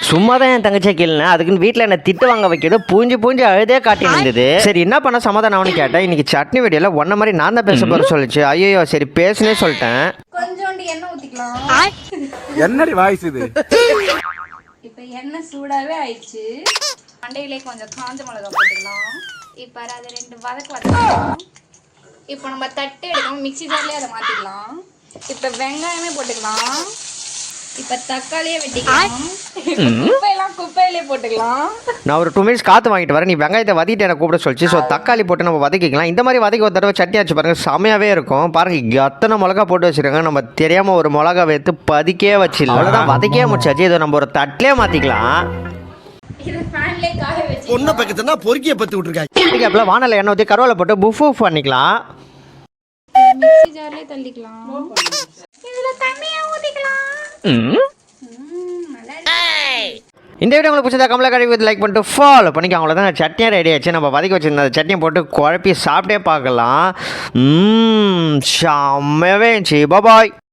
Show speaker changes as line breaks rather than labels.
சும்மா தான் என் தங்கச்சியை கேளுனேன், அதுக்குன்னு வீட்டில் என்ன திட்டு வாங்க வைக்கிறது பூஞ்சி அழுதே காட்டி இருந்தது. சரி என்ன பண்ண சமாதானம் அவனு கேட்டேன். இன்னைக்கு சட்னி வீடியோல ஒன்ன மாதிரி நான் தான் பேச போற சொல்லிச்சு. ஐயோ சரி பேசுனே சொல்லிட்டேன்.
கொஞ்சோண்டு எண்ணெய் ஊத்திக்கலாம்.
என்னடி வாய்ஸ் இது?
இப்போ எண்ணெய் சூடாவே ஆயிடுச்சு. மண்டையிலே கொஞ்சம் காஞ்ச மிளகாய் போட்டுக்கலாம். இப்போ அதை 2 வதக்கலாம். இப்போ நம்ம தட்டு எடுக்கணும், மிக்ஸி ஜார்லேயே அதை மாற்றிக்கலாம். இப்போ வெங்காயமே போட்டுக்கலாம். இப்போ தக்காளியே வெட்டிக்கலாம். குப்பையெல்லாம் குப்பையிலே போட்டுக்கலாம்.
நான் ஒரு 2 மினிட்ஸ் காற்று வாங்கிட்டு வரேன், நீ வெங்காயத்தை வதக்கிட்டு எனக்கு கூப்பிட சொல்லிச்சு. ஸோ தக்காளி போட்டு நம்ம வதக்கிக்கலாம். இந்த மாதிரி வதக்கி ஒரு தடவை சட்னி ஆச்சு பாருங்கள், செமையாகவே இருக்கும். பாருங்கள் எத்தனை மிளகா போட்டு வச்சுருக்காங்க. நம்ம தெரியாமல் ஒரு மிளகா வைத்து பதிக்கே வச்சிடலாம். அவ்வளோதான், வதக்கே முடிச்சாச்சு. இதை நம்ம ஒரு தட்டிலே மாற்றிக்கலாம்.
இது ஃபேன்லேயே காய வச்சு
பொண்ணை பக்கத்துனா பொறுக்கிய பத்து விட்டுருக்காங்க.
அப்போ வானல எண்ணெய் ஊற்றி கருவேலை போட்டு புஃப் பண்ணிக்கலாம்.
மிக்ஸி ஜார்லேயே தள்ளிக்கலாம். இதில் தண்ணியை ஊற்றிக்கலாம்.
இந்த வீடியோ உங்களுக்கு பிடிச்சதா கமலா கடைக்கு லைக் பண்ணிட்டு ஃபாலோ பண்ணிக்க. அவங்கள தான் சட்னியாக ரெடி ஆச்சு. நம்ம வதக்கி வச்சிருந்த சட்னியை போட்டு குழப்பி சாப்பிட்டே பார்க்கலாம். செம்மையாகவே இருந்துச்சு. பாய்.